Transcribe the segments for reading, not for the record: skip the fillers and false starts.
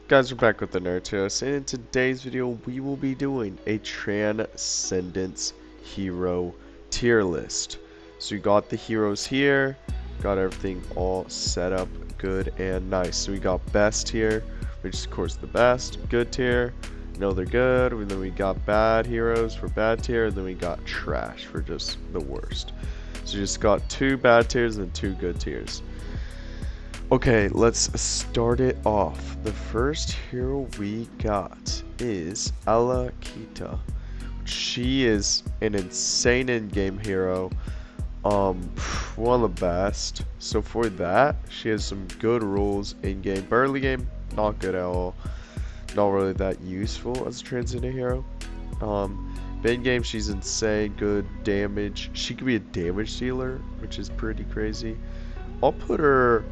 Guys, we're back with the Naruto, and in today's video we will be doing a Transcendence hero tier list. So we got the heroes here, got everything all set up good and nice. So we got best tier, which is of course the best, good tier, no they're good, and then we got bad heroes for bad tier, and then we got trash for just the worst. So we just got two bad tiers and two good tiers. Okay, let's start it off. The first hero we got is Alakita. She is an insane in-game hero. One of the best. So for that, she has some good rules in-game. But early game, not good at all. Not really that useful as a transcendent hero. But in-game, she's insane, good damage. She could be a damage dealer, which is pretty crazy. I'll put her...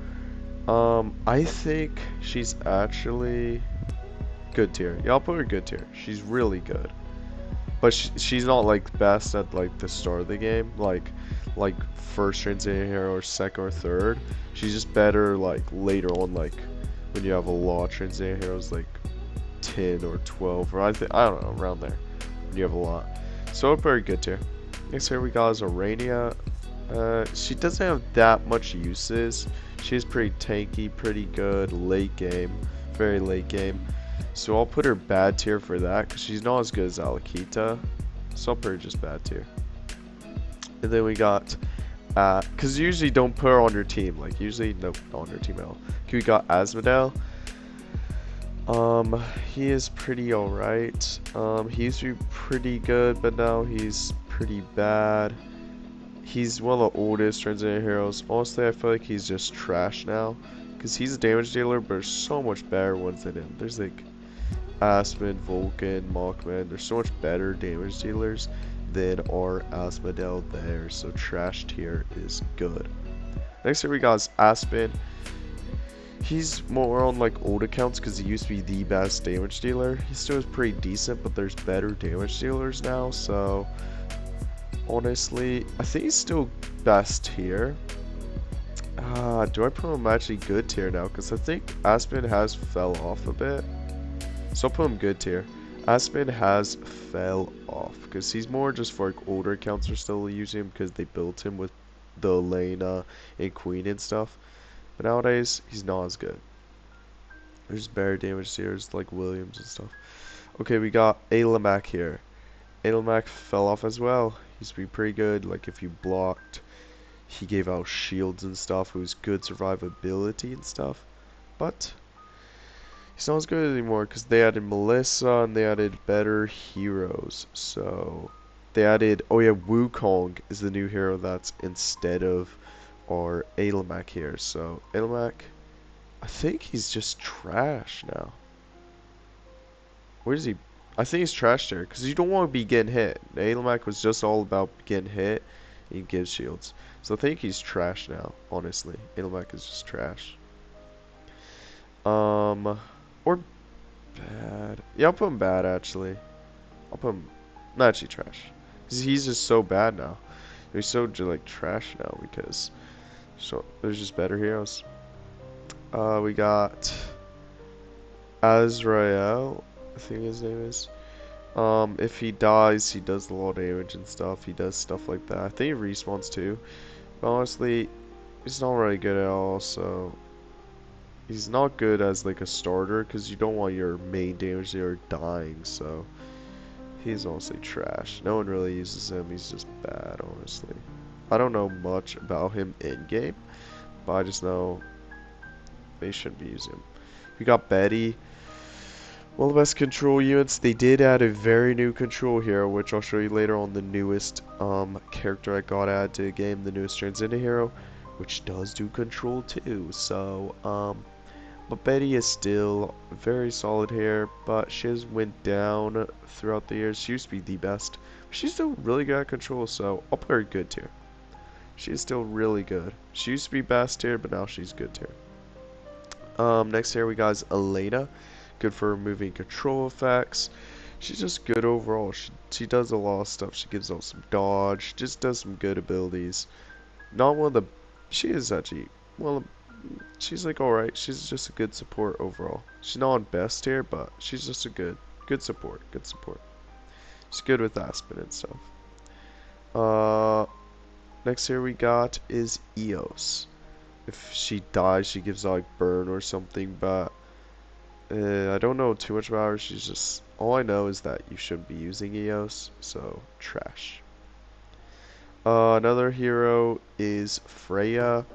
I think she's actually good tier. Yeah, I'll put her good tier. She's really good, but she's not like best at like the start of the game, like first transcendent hero or second or third. She's just better like later on, like when you have a lot of transcendent heroes, like 10 or 12, or I don't know, around there. When you have a lot, so I'll put her good tier. Next here we got is Arania. She doesn't have that much uses. She's pretty tanky, pretty good late game, very late game. So I'll put her bad tier for that because she's not as good as Alakita. So I'll put her just bad tier. And then we got, because you usually don't put her on your team. Like usually, nope, not on your team at all. Okay, we got Asmodel. He is pretty alright. He used to be pretty good, but now he's pretty bad. He's one of the oldest transcendent heroes. Honestly, I feel like he's just trash now. Because he's a damage dealer, but there's so much better ones than him. There's like Aspen, Vulcan, Mockman. There's so much better damage dealers than our Asmodel there. So trash tier is good. Next here we got is Aspen. He's more on like old accounts because he used to be the best damage dealer. He still is pretty decent, but there's better damage dealers now. So... honestly, I think he's still best tier. Do I put him actually good tier now? Because I think Aspen has fell off a bit. So I'll put him good tier. Aspen has fell off. Because he's more just for like older accounts are still using him because they built him with the Elena and Queen and stuff. But nowadays, he's not as good. There's better damage tiers like Williams and stuff. Okay, we got Alamac here. Alamac fell off as well. He used to be pretty good, like if you blocked, he gave out shields and stuff. It was good survivability and stuff, but he's not as good anymore because they added Melissa and they added better heroes. So they added, oh yeah, Wukong is the new hero that's instead of our Alamac here. So Alamac, I think he's just trash now. Where is he? I think he's trash there because you don't want to be getting hit. Alamac was just all about getting hit and he gives shields. So I think he's trash now, honestly. Alamac is just trash. Or bad. Yeah, I'll put him bad actually. I'll put him not actually trash. Because he's just so bad now. He's so like trash now because so there's just better heroes. We got Azrael. I think his name is. If he dies, he does a lot of damage and stuff. He does stuff like that. I think he respawns too. But honestly, he's not really good at all. So he's not good as like a starter because you don't want your main damage dealer dying. So he's honestly trash. No one really uses him. He's just bad, honestly. I don't know much about him in game, but I just know they shouldn't be using him. We got Betty. One of the best control units. They did add a very new control here, which I'll show you later on. The newest character I got added to the game, the newest transcendent hero, which does do control too. So but Betty is still very solid here, but she has went down throughout the years. She used to be the best. She's still really good at control, so I'll put her good tier. She is still really good. She used to be best tier, but now she's good tier. Next here we got is Elena. Good for removing control effects. She's just good overall. She does a lot of stuff. She gives out some dodge. Just does some good abilities. Not one of the... She is actually... well, she's like alright. She's just a good support overall. She's not on best tier, but she's just a good support. Good support. She's good with Aspen and stuff. Next here we got is Eos. If she dies, she gives like burn or something, but I don't know too much about her. She's just, all I know is that you shouldn't be using Eos, so trash. Another hero is Freya.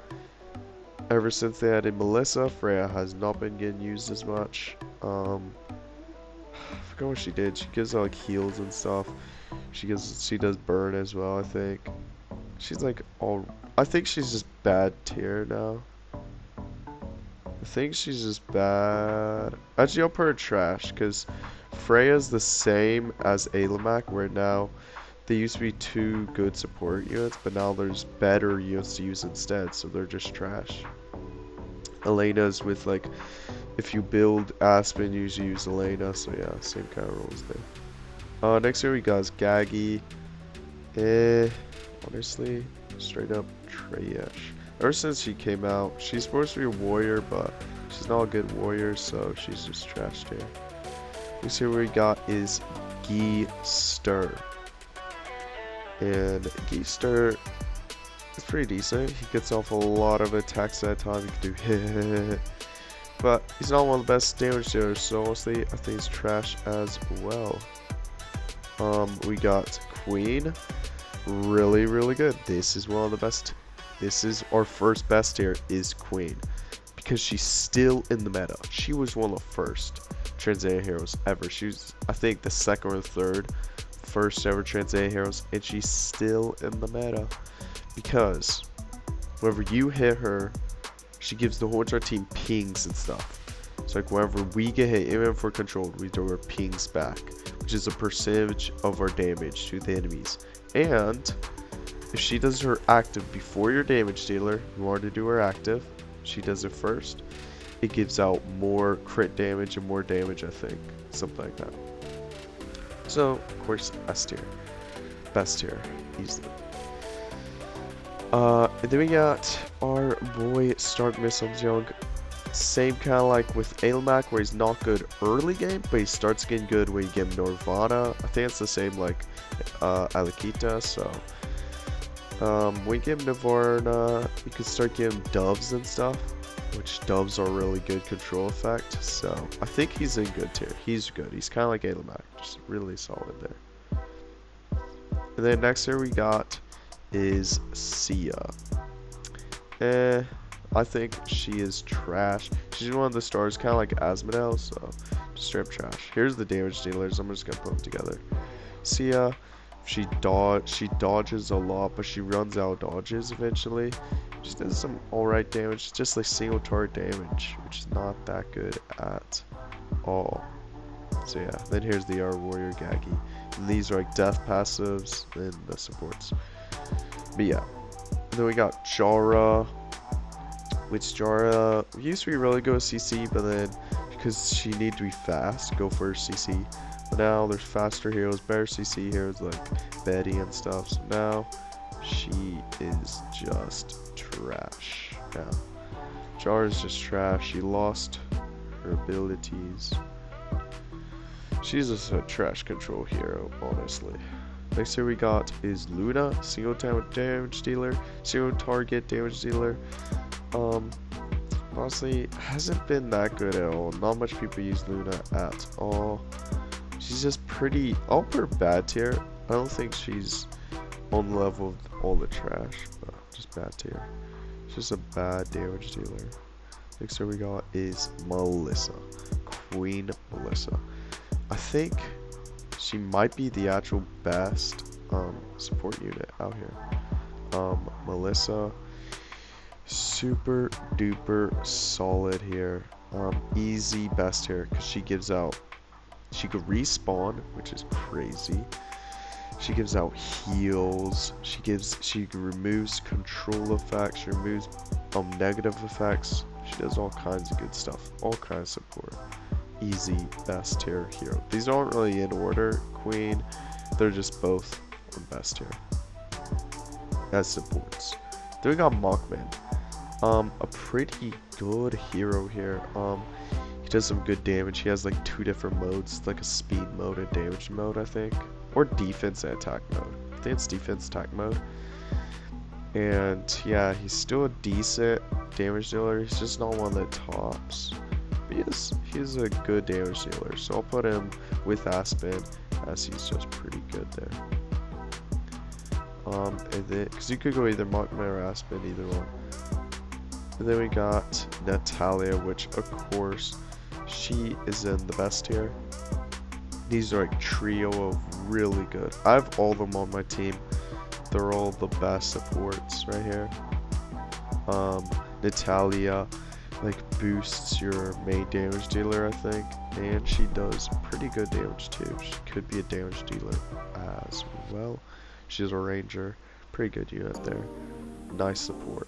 Ever since they added Melissa, Freya has not been getting used as much. I forgot what she did. She gives like heals and stuff. She does burn as well, I think. She's like all, I think she's just bad tier now. I think she's just bad. Actually, I'll put her trash because Freya's the same as Alamak, where now they used to be two good support units, but now there's better units to use instead, so they're just trash. Elena's with like, if you build Aspen, you usually use Elena, so yeah, same kind of rules there. Next here we got is Gaggy. Honestly, straight up trash. Ever since she came out, she's supposed to be a warrior, but she's not a good warrior, so she's just trashed here. Next here we got is Geester. And Geester is pretty decent. He gets off a lot of attacks at a time. He can do but he's not one of the best damage dealers, so honestly, I think he's trash as well. We got Queen. Really, really good. This is one of the best. This is our first best tier is Queen, because she's still in the meta. She was one of the first Transcendent heroes ever. She was, I think, the second or the third first ever Transcendent heroes, and she's still in the meta because whenever you hit her, she gives the whole entire team pings and stuff. So like whenever we get hit, even if we're controlled, we throw our pings back, which is a percentage of our damage to the enemies. And if she does her active before your damage dealer, you want to do her active, she does it first, it gives out more crit damage and more damage, I think. Something like that. So, of course, S tier. Best tier. Easily. And then we got our boy Stark Missiles Young. Same kind of like with Ailmac, where he's not good early game, but he starts getting good when you get him Nirvana. I think it's the same like Alakita, so when you give him Nirvana, you can start getting doves and stuff, which doves are really good control effect, so I think he's in good tier. He's good. He's kind of like Ailmac, just really solid there. And then next here we got is Sia. I think she is trash. She's one of the stars, kind of like Asmodel, so just straight up trash. Here's the damage dealers. I'm just gonna put them together. Sia, she dodges a lot, but she runs out of dodges eventually. She does some alright damage, just like single target damage, which is not that good at all. So yeah, then here's the R Warrior Gaggy. And these are like death passives and the supports. But yeah, and then we got Jara. Which Jara used to be really good with CC, but then because she needed to be fast, go for CC. But now there's faster heroes, better CC heroes like Betty and stuff. So now she is just trash. Now Jara's just trash. She lost her abilities. She's just a trash control hero, honestly. Next here we got is Luna, single damage dealer, single target damage dealer. Honestly, hasn't been that good at all. Not much people use Luna at all. She's just pretty, I'll put her bad tier. I don't think she's on the level of all the trash, but just bad tier. She's just a bad damage dealer. Next here we got is Melissa, Queen Melissa. I think she might be the actual best support unit out here. Melissa, super duper solid here. Easy best here because she gives out, she could respawn, which is crazy. She gives out heals. She removes control effects. She removes negative effects. She does all kinds of good stuff. All kinds of support. Easy best tier hero. These aren't really in order, Queen. They're just both on best tier as supports. Then we got Mockman. A pretty good hero here. He does some good damage. He has like two different modes, like a speed mode and damage mode, I think. Or defense and attack mode. I think it's defense attack mode. And yeah, he's still a decent damage dealer. He's just not one that tops. But he's a good damage dealer. So I'll put him with Aspen, as he's just pretty good there. And then, because you could go either Machman or Aspen, either one. And then we got Natalia, which of course she is in the best tier. These are like trio of really good. I have all of them on my team. They're all the best supports right here. Natalia like boosts your main damage dealer, I think, and she does pretty good damage too. She could be a damage dealer as well. She's a ranger, pretty good unit there. Nice support.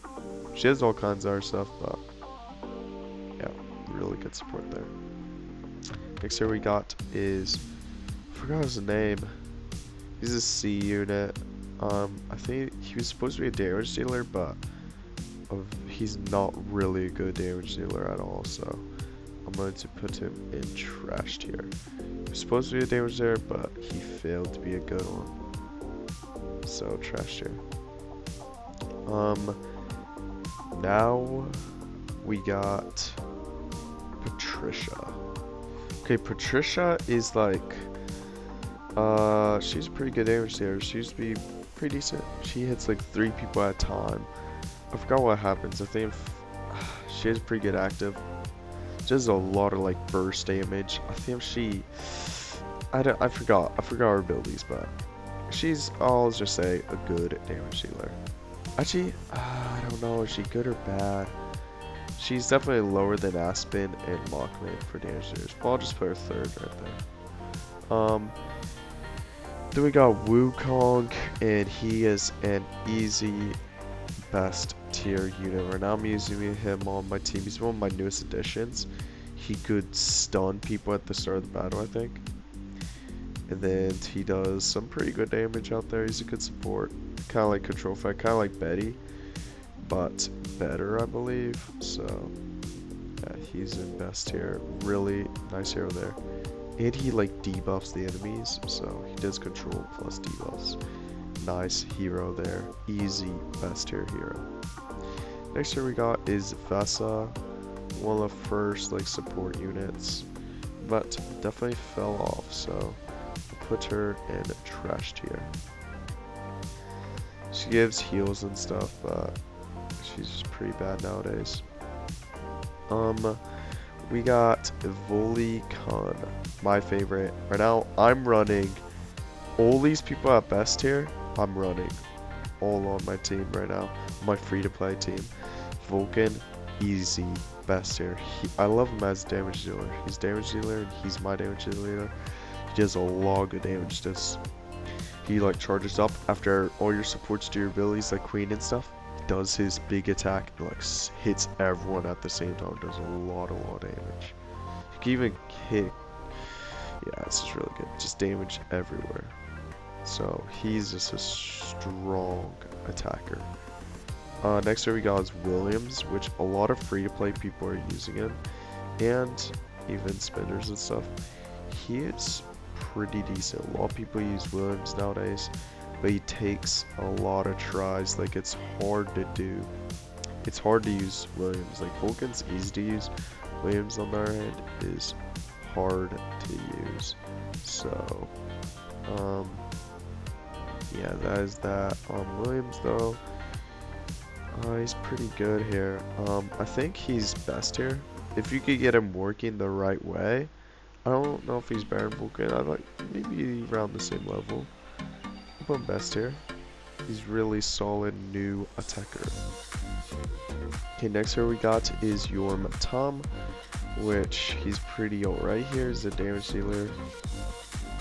She has all kinds of other stuff, but yeah, really good support there. Next here we got is, I forgot his name. He's a C unit. I think he was supposed to be a damage dealer, but he's not really a good damage dealer at all, so I'm going to put him in trash tier. He was supposed to be a damage dealer, but he failed to be a good one. So trash tier. Now we got Patricia. Okay, Patricia is like, she's a pretty good damage dealer. She used to be pretty decent. She hits like 3 people at a time. I forgot what happens. I think she has pretty good active. She does a lot of like burst damage. I think I forgot her abilities, but she's, I'll just say, a good damage dealer. Actually, I don't know, is she good or bad? She's definitely lower than Aspen and Machman for damage dealers, but I'll just put her third right there. Then we got Wukong, and he is an easy best tier unit. Right now I'm using him on my team. He's one of my newest additions. He could stun people at the start of the battle, I think. And then he does some pretty good damage out there. He's a good support. Kind of like Control Fight, kind of like Betty, but better, I believe. So yeah, he's in best tier. Really nice hero there. And he like debuffs the enemies, so he does control plus debuffs. Nice hero there. Easy best tier hero. Next hero we got is Vesa, one of the first like support units, but definitely fell off, so I'll put her in trash tier. She gives heals and stuff, but she's just pretty bad nowadays. We got Voli Khan, my favorite. Right now, I'm running all these people at best tier. I'm running all on my team right now, my free-to-play team. Vulcan, easy best tier. I love him as damage dealer. He's damage dealer, and he's my damage dealer. He does a lot of damage. He like charges up after all your supports do your abilities, like Queen and stuff. Does his big attack, and like hits everyone at the same time. Does a lot of damage. He can even hit. Yeah, it's just really good. Just damage everywhere. So he's just a strong attacker. Next here we got is Williams, which a lot of free-to-play people are using him, and even spinners and stuff. He is pretty decent. A lot of people use Williams nowadays, but he takes a lot of tries. Like, it's hard to do. It's hard to use Williams. Like, Vulcan's easy to use. Williams, on the other hand, is hard to use. So, yeah, that is that. Williams, though, he's pretty good here. I think he's best here. If you could get him working the right way. I don't know if he's better than Vulcan. I like maybe around the same level. I'll put him best here. He's really solid new attacker. Okay, next here we got is Yorm Tom, which he's pretty alright here. He's a damage dealer.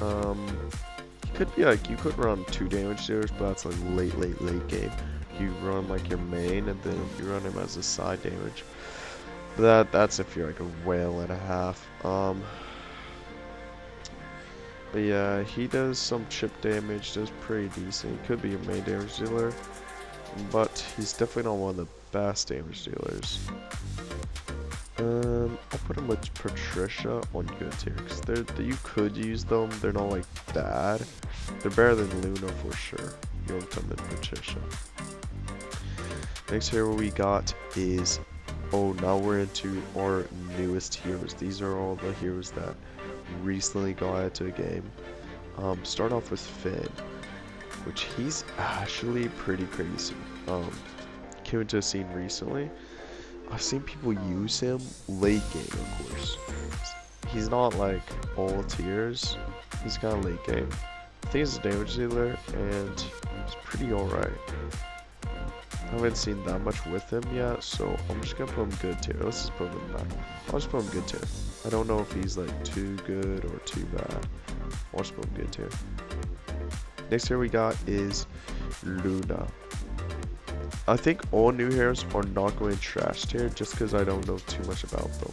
He could be like, you could run 2 damage dealers, but that's like late game. You run like your main, and then you run him as a side damage. But that's if you're like a whale and a half. But yeah, he does some chip damage, does pretty decent. He could be a main damage dealer, but he's definitely not one of the best damage dealers. I'll put him with Patricia on good tier, because you could use them. They're not like bad. They're better than Luna for sure. You want them in Patricia. Next hero we got is, oh, now we're into our newest heroes. These are all the heroes that recently got into a game. Start off with Finn, which he's actually pretty crazy. Came into the scene recently. I've seen people use him late game, of course. He's not like all tiers. He's kind of late game. I think he's a damage dealer, and he's pretty alright. I haven't seen that much with him yet, so I'm just gonna put him good tier. Let's just put him back. I'll just put him good tier. I don't know if he's like too good or too bad. I'll just put him good tier. Next hero we got is Luna. I think all new heroes are not going trash tier just because I don't know too much about them.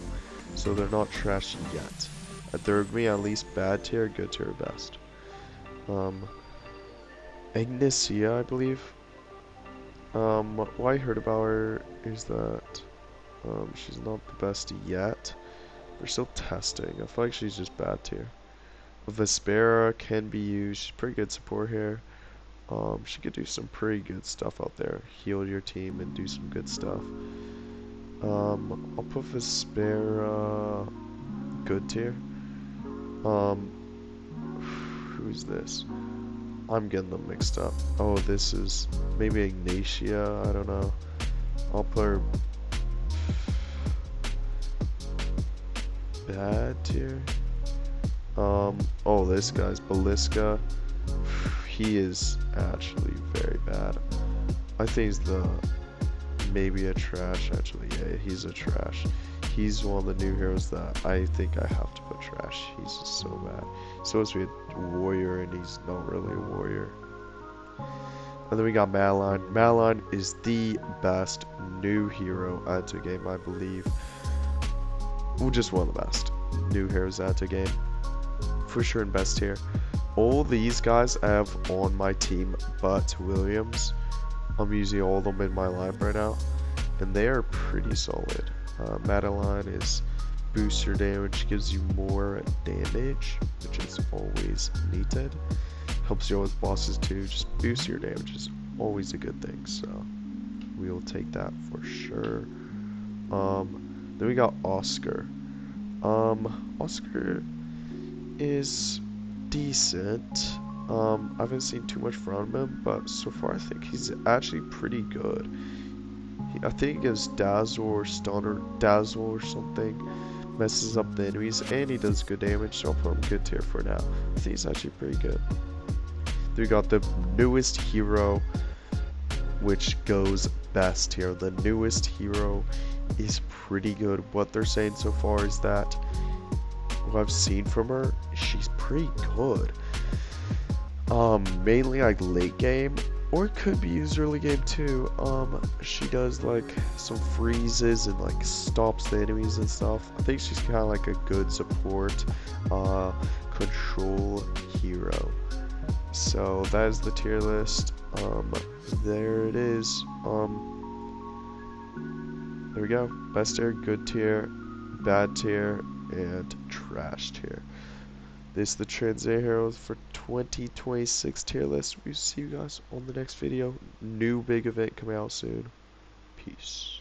So they're not trash yet. They're me at least bad tier, good tier, best. Ignicia, I believe. What I heard about her is that she's not the best yet. We're still testing. I feel like she's just bad tier. Vespera can be used. She's pretty good support here. She could do some pretty good stuff out there. Heal your team and do some good stuff. I'll put Vespera good tier. Who's this? I'm getting them mixed up. Oh, this is maybe Ignatia. I don't know. I'll put her bad tier. Oh, this guy's Baliska. He is actually very bad. I think he's maybe a trash, actually. Yeah, he's a trash. He's one of the new heroes that I think I have to put trash. He's just so bad. He's supposed to be a warrior, and he's not really a warrior. And then we got Madeline. Madeline is the best new hero added to a game, I believe. Well, just one of the best new heroes added to a game. For sure in best tier. All these guys I have on my team but Williams. I'm using all of them in my live right now, and they are pretty solid. Madeline is boosts your damage, gives you more damage, which is always needed. Helps you with bosses too. Just boost your damage is always a good thing, so we will take that for sure. Then we got Oscar. Oscar is decent. I haven't seen too much from him, but so far I think he's actually pretty good. I think he gives dazzle or stun or dazzle or something, messes up the enemies, and he does good damage, so I'll put him good tier for now. I think he's actually pretty good. Then we got the newest hero, which goes best here. The newest hero is pretty good. What they're saying so far is that what I've seen from her, she's pretty good. Mainly like late game, or it could be used early game too. She does like some freezes and like stops the enemies and stuff. I think she's kind of like a good support, control hero. So that is the tier list. There it is. There we go. Best tier, good tier, bad tier, and trash tier. This is the Transcendence Heroes for 2026 tier list. We'll see you guys on the next video. New big event coming out soon. Peace.